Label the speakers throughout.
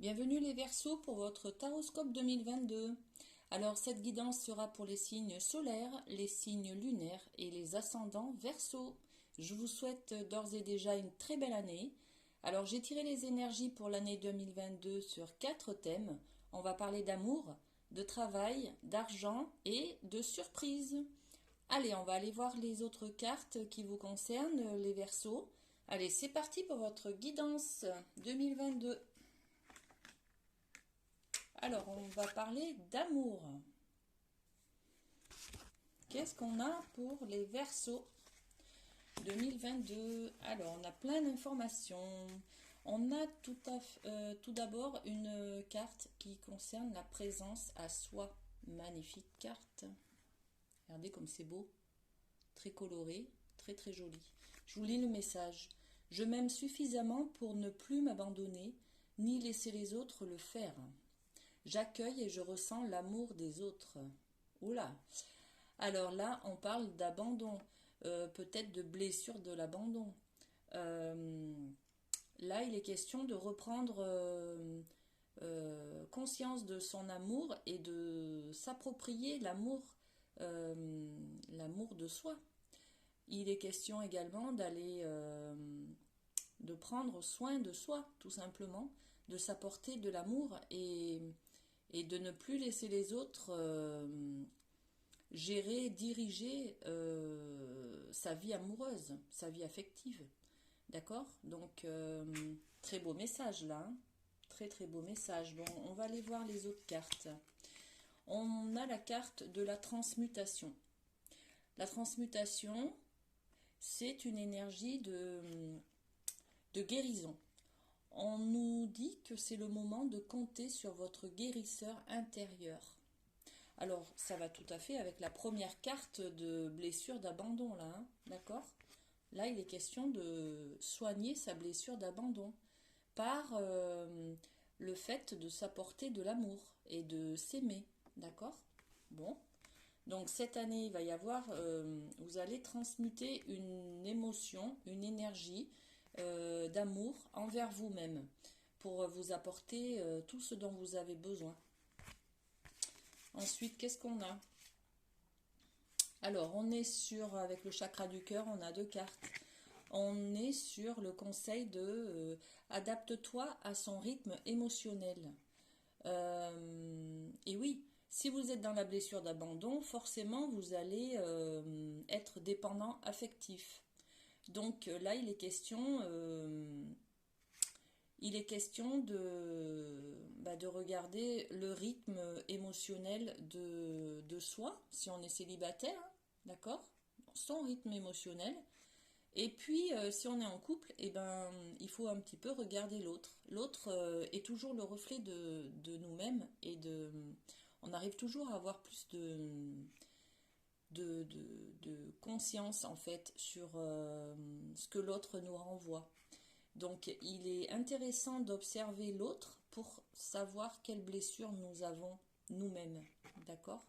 Speaker 1: Bienvenue les Verseaux pour votre Taroscope 2022. Alors cette guidance sera pour les signes solaires, les signes lunaires et les ascendants Verseaux. Je vous souhaite d'ores et déjà une très belle année. Alors j'ai tiré les énergies pour l'année 2022 sur 4 thèmes. On va parler d'amour, de travail, d'argent et de surprise. Allez, on va aller voir les autres cartes qui vous concernent, les Verseaux. Allez, c'est parti pour votre guidance 2022. Alors, on va parler d'amour. Qu'est-ce qu'on a pour les Verseaux 2022? Alors, on a plein d'informations. On a tout d'abord une carte qui concerne la présence à soi. Magnifique carte. Regardez comme c'est beau. Très coloré, très très joli. Je vous lis le message. Je m'aime suffisamment pour ne plus m'abandonner, ni laisser les autres le faire. J'accueille et je ressens l'amour des autres. Oula. Alors là, on parle d'abandon, peut-être de blessure de l'abandon. Euh, Là, il est question de reprendre conscience de son amour et de s'approprier l'amour de soi. Il est question également de prendre soin de soi, tout simplement, de s'apporter de l'amour et de ne plus laisser les autres gérer, diriger sa vie amoureuse, sa vie affective. D'accord? Donc, très beau message là. Hein. Très très beau message. Bon, on va aller voir les autres cartes. On a la carte de la transmutation. La transmutation, c'est une énergie de guérison. On nous dit que c'est le moment de compter sur votre guérisseur intérieur. Alors, ça va tout à fait avec la première carte de blessure d'abandon, là, hein, d'accord? Là, il est question de soigner sa blessure d'abandon par le fait de s'apporter de l'amour et de s'aimer, d'accord? Bon, donc cette année, il va y avoir, vous allez transmuter une émotion, une énergie d'amour envers vous-même pour vous apporter tout ce dont vous avez besoin. Ensuite, qu'est-ce qu'on a? Alors, on est avec le chakra du cœur, on a deux cartes. On est sur le conseil de adapte-toi à son rythme émotionnel. Et oui, si vous êtes dans la blessure d'abandon, forcément vous allez être dépendant affectif. Donc là, il est question de regarder le rythme émotionnel de soi, si on est célibataire, hein, d'accord? Son rythme émotionnel. Et puis, si on est en couple, eh ben, il faut un petit peu regarder l'autre. L'autre est toujours le reflet de nous-mêmes on arrive toujours à avoir plus de conscience en fait sur ce que l'autre nous renvoie. Donc, il est intéressant d'observer l'autre pour savoir quelles blessures nous avons nous-mêmes, d'accord?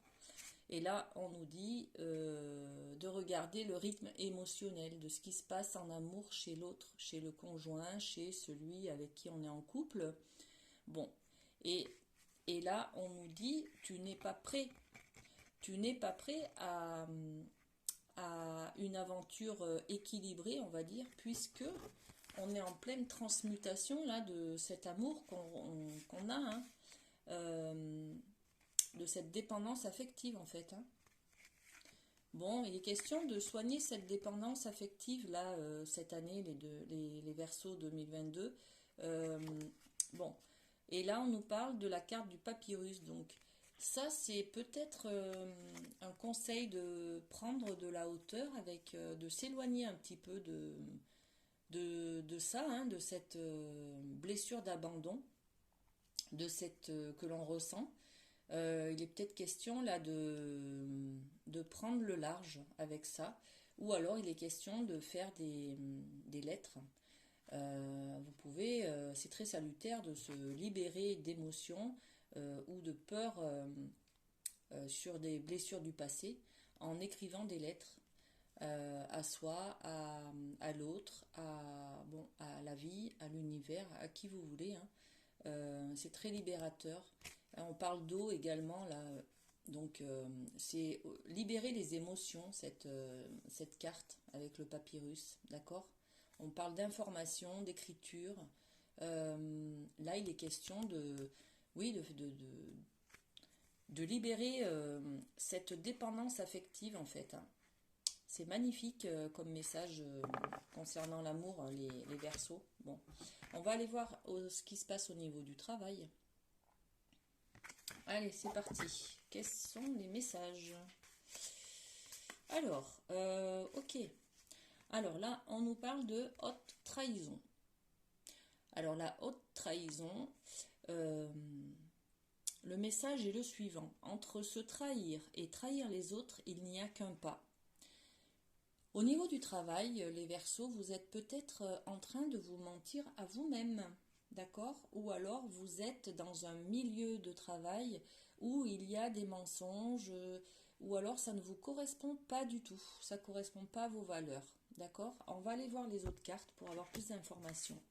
Speaker 1: Et là, on nous dit de regarder le rythme émotionnel de ce qui se passe en amour chez l'autre, chez le conjoint, chez celui avec qui on est en couple. Bon, et, et là, on nous dit, tu n'es pas prêt. Tu n'es pas prêt à une aventure équilibrée, on va dire, puisque on est en pleine transmutation là de cet amour qu'on a, hein, de cette dépendance affective en fait. Hein. Bon, il est question de soigner cette dépendance affective là cette année, les Verseaux 2022. Euh, bon, et là on nous parle de la carte du papyrus. Donc ça c'est peut-être un conseil de prendre de la hauteur de s'éloigner un petit peu de ça, hein, de cette blessure d'abandon, que l'on ressent. Il est peut-être question là de prendre le large avec ça, ou alors il est question de faire des lettres. C'est très salutaire de se libérer d'émotions ou de peurs sur des blessures du passé en écrivant des lettres à soi, à l'autre, à la vie, à l'univers, à qui vous voulez, hein, C'est très libérateur. On parle d'eau également là. Donc c'est libérer les émotions, cette carte avec le papyrus, d'accord? On parle d'information, d'écriture. Là, il est question oui, de libérer cette dépendance affective en fait, hein. C'est magnifique comme message concernant l'amour, les Verseaux. Bon, on va aller voir ce qui se passe au niveau du travail. Allez, c'est parti. Quels sont les messages? Alors, ok. Alors là, on nous parle de haute trahison. Alors la haute trahison, le message est le suivant. Entre se trahir et trahir les autres, il n'y a qu'un pas. Au niveau du travail, les Verseaux, vous êtes peut-être en train de vous mentir à vous-même, d'accord? Ou alors vous êtes dans un milieu de travail où il y a des mensonges, ou alors ça ne vous correspond pas du tout, ça ne correspond pas à vos valeurs, d'accord? On va aller voir les autres cartes pour avoir plus d'informations.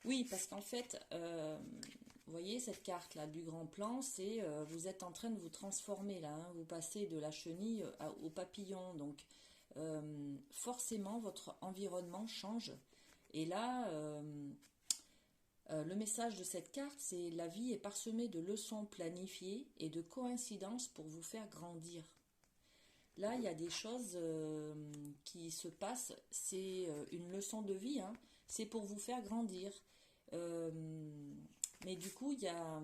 Speaker 1: Oui, parce qu'en fait, vous voyez cette carte-là du grand plan, c'est vous êtes en train de vous transformer là, hein, vous passez de la chenille au papillon, donc forcément votre environnement change. Et là, le message de cette carte, c'est la vie est parsemée de leçons planifiées et de coïncidences pour vous faire grandir. Là, il y a des choses qui se passent, c'est une leçon de vie, hein, c'est pour vous faire grandir. Mais du coup, il y a...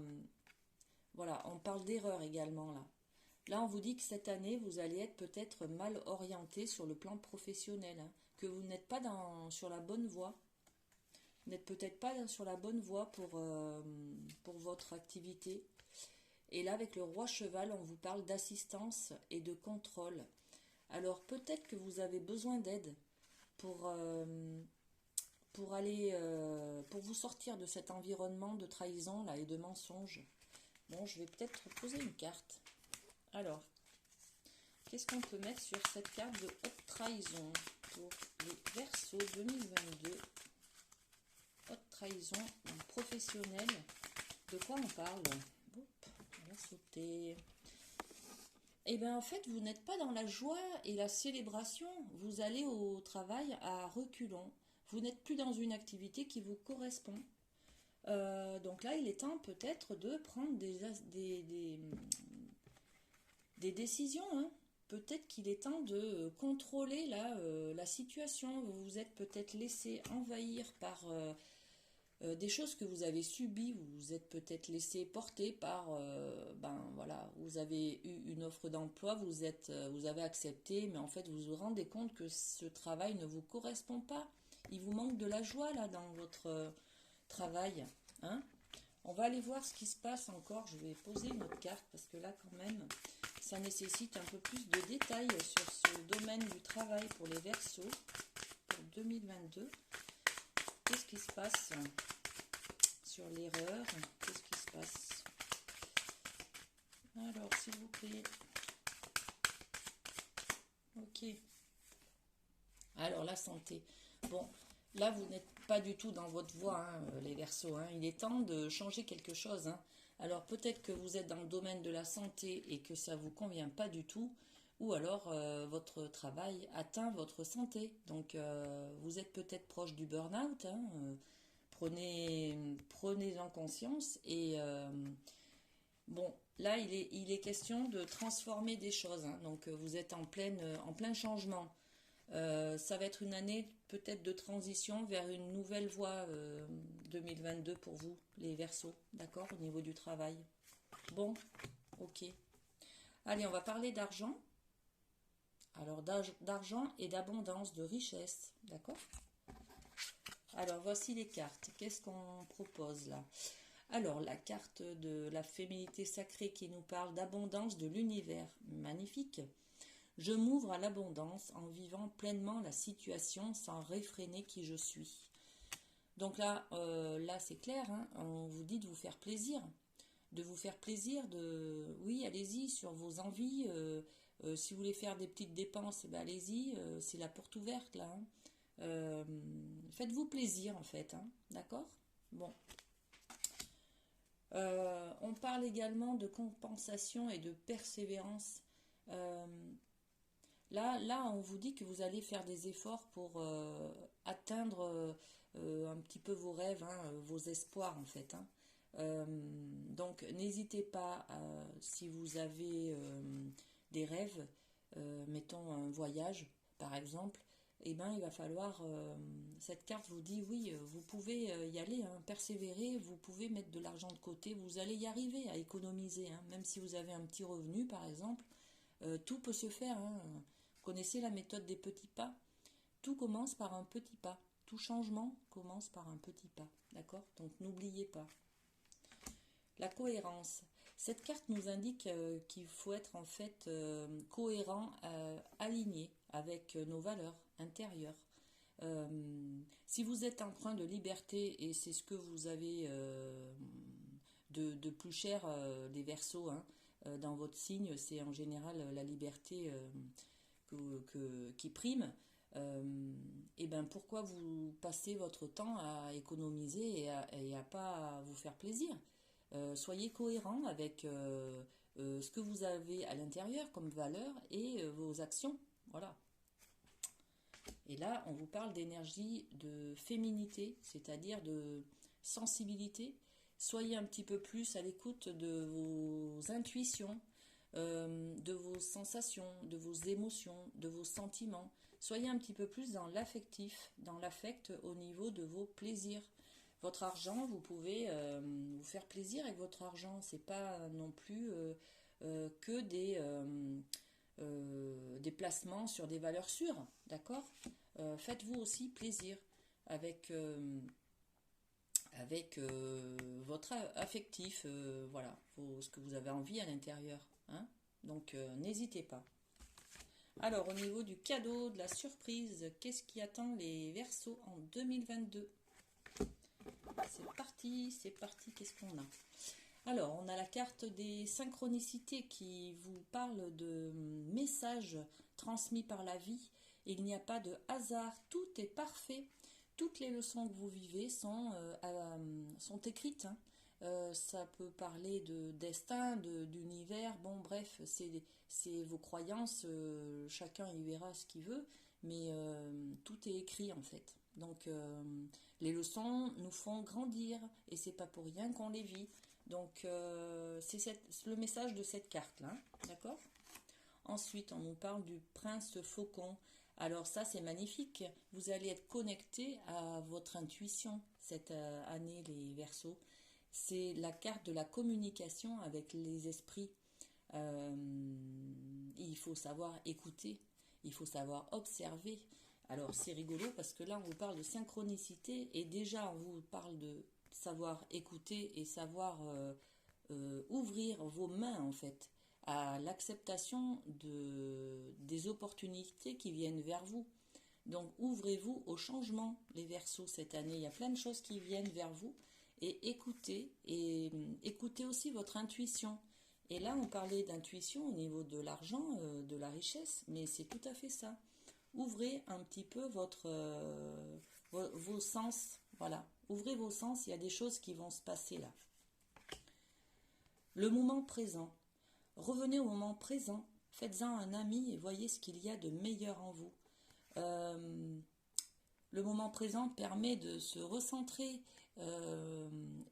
Speaker 1: Voilà, on parle d'erreur également là. Là, on vous dit que cette année, vous allez être peut-être mal orienté sur le plan professionnel, hein, que vous n'êtes pas sur la bonne voie. Vous n'êtes peut-être pas sur la bonne voie pour votre activité. Et là, avec le roi cheval, on vous parle d'assistance et de contrôle. Alors, peut-être que vous avez besoin d'aide pour vous sortir de cet environnement de trahison là et de mensonges. Bon, je vais peut-être poser une carte. Alors, qu'est-ce qu'on peut mettre sur cette carte de haute trahison pour les Verseaux 2022? Haute trahison professionnelle. De quoi on parle? Oup, on va sauter. Eh bien, en fait, vous n'êtes pas dans la joie et la célébration. Vous allez au travail à reculons. Vous n'êtes plus dans une activité qui vous correspond. Donc là, il est temps peut-être de prendre des décisions, hein. Peut-être qu'il est temps de contrôler la situation. Vous vous êtes peut-être laissé envahir par des choses que vous avez subies. Vous vous êtes peut-être laissé porter par, voilà, vous avez eu une offre d'emploi, vous avez accepté, mais en fait vous vous rendez compte que ce travail ne vous correspond pas. Il vous manque de la joie là dans votre travail, hein. On va aller voir ce qui se passe encore. Je vais poser une autre carte parce que là quand même ça nécessite un peu plus de détails sur ce domaine du travail pour les Verseaux pour 2022. Qu'est-ce qui se passe sur l'erreur? Qu'est-ce qui se passe? Alors s'il vous plaît. Ok. Alors la santé. Bon, là vous n'êtes pas du tout dans votre voie, hein, les Verseaux, hein. Il est temps de changer quelque chose, hein. Alors peut-être que vous êtes dans le domaine de la santé et que ça ne vous convient pas du tout, ou alors votre travail atteint votre santé. Donc vous êtes peut-être proche du burn-out, hein. Prenez-en conscience et bon, là il est question de transformer des choses, hein. Donc vous êtes en plein changement. Ça va être une année peut-être de transition vers une nouvelle voie 2022 pour vous, les Verseaux, d'accord, au niveau du travail. Bon, ok. Allez, on va parler d'argent. Alors, d'argent et d'abondance, de richesse, d'accord? Alors, voici les cartes. Qu'est-ce qu'on propose là? Alors, la carte de la féminité sacrée qui nous parle d'abondance de l'univers, magnifique. Je m'ouvre à l'abondance en vivant pleinement la situation sans réfréner qui je suis. Donc là, c'est clair, hein, on vous dit de vous faire plaisir. De vous faire plaisir, oui, allez-y sur vos envies. Si vous voulez faire des petites dépenses, ben allez-y, c'est la porte ouverte là, hein. Faites-vous plaisir en fait, hein, d'accord? Bon. on parle également de compensation et de persévérance. Euh, là, on vous dit que vous allez faire des efforts pour atteindre un petit peu vos rêves, hein, vos espoirs en fait, hein. Donc n'hésitez pas, si vous avez des rêves, mettons un voyage par exemple, eh ben, il va falloir, cette carte vous dit oui, vous pouvez y aller, hein, persévérer, vous pouvez mettre de l'argent de côté, vous allez y arriver à économiser, hein, même si vous avez un petit revenu par exemple, tout peut se faire, hein. Vous connaissez la méthode des petits pas? Tout commence par un petit pas, tout changement commence par un petit pas, d'accord? Donc n'oubliez pas. La cohérence. Cette carte nous indique qu'il faut être en fait cohérent, aligné avec nos valeurs intérieures. Euh, Si vous êtes empreint de liberté, et c'est ce que vous avez de plus cher, les Verseaux, hein, dans votre signe, c'est en général la liberté qui prime. Et ben pourquoi vous passez votre temps à économiser et à pas vous faire plaisir? Soyez cohérent avec ce que vous avez à l'intérieur comme valeur et vos actions. Voilà. Et là, on vous parle d'énergie de féminité, c'est-à-dire de sensibilité. Soyez un petit peu plus à l'écoute de vos intuitions, de vos sensations, de vos émotions, de vos sentiments. Soyez un petit peu plus dans l'affectif, dans l'affect au niveau de vos plaisirs. Votre argent, vous pouvez vous faire plaisir avec votre argent. C'est pas non plus que des placements sur des valeurs sûres, d'accord? Faites-vous aussi plaisir avec, votre affectif, voilà, ce que vous avez envie à l'intérieur, hein. Donc n'hésitez pas. Alors au niveau du cadeau, de la surprise, qu'est-ce qui attend les Verseaux en 2022? C'est parti, qu'est-ce qu'on a? Alors, on a la carte des synchronicités qui vous parle de messages transmis par la vie. Il n'y a pas de hasard, tout est parfait. Toutes les leçons que vous vivez sont écrites, hein. Ça peut parler de destin, d'univers, bon bref, c'est vos croyances, chacun y verra ce qu'il veut, mais tout est écrit en fait. Donc les leçons nous font grandir et c'est pas pour rien qu'on les vit. Donc c'est le message de cette carte-là, d'accord? Ensuite, on nous parle du prince faucon. Alors ça, c'est magnifique. Vous allez être connecté à votre intuition cette année, les Verseaux. C'est la carte de la communication avec les esprits. Euh, il faut savoir écouter, il faut savoir observer. Alors c'est rigolo parce que là, on vous parle de synchronicité et déjà, on vous parle de savoir écouter et savoir ouvrir vos mains en fait à l'acceptation des opportunités qui viennent vers vous. Donc ouvrez-vous au changement, les Verseaux, cette année. Il y a plein de choses qui viennent vers vous et écoutez aussi votre intuition. Et là, on parlait d'intuition au niveau de l'argent, de la richesse, mais c'est tout à fait ça. Ouvrez un petit peu vos sens, voilà. Ouvrez vos sens, il y a des choses qui vont se passer là. Le moment présent. Revenez au moment présent, faites-en un ami et voyez ce qu'il y a de meilleur en vous. Le moment présent permet de se recentrer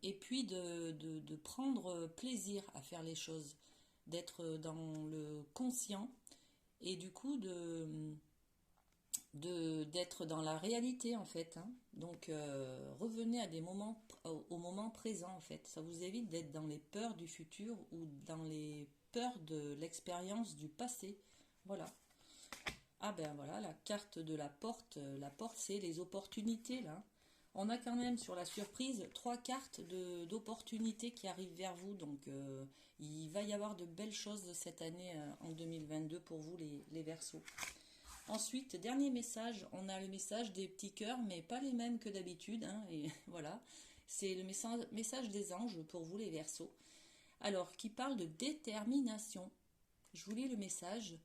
Speaker 1: et puis de prendre plaisir à faire les choses, d'être dans le conscient et du coup d'être dans la réalité en fait, hein. Donc revenez à au moment présent en fait. Ça vous évite d'être dans les peurs du futur ou dans les peurs de l'expérience du passé. Voilà. Ah ben voilà, la carte de la porte. La porte, c'est les opportunités là. On a quand même sur la surprise 3 cartes d'opportunités qui arrivent vers vous. Donc il va y avoir de belles choses cette année en 2022 pour vous les Verseaux. Ensuite, dernier message, on a le message des petits cœurs, mais pas les mêmes que d'habitude, hein, et voilà. C'est le message des anges pour vous les Verseaux. Alors, qui parle de détermination. Je vous lis le message.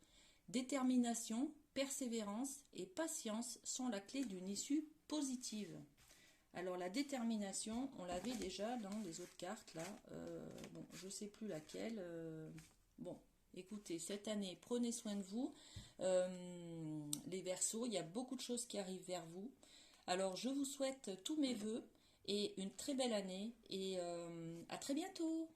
Speaker 1: Détermination, persévérance et patience sont la clé d'une issue positive. Alors la détermination, on l'avait déjà dans les autres cartes là. Bon, je sais plus laquelle. Bon, écoutez, cette année, prenez soin de vous. Les Verseaux, il y a beaucoup de choses qui arrivent vers vous. Alors je vous souhaite tous mes vœux et une très belle année et à très bientôt.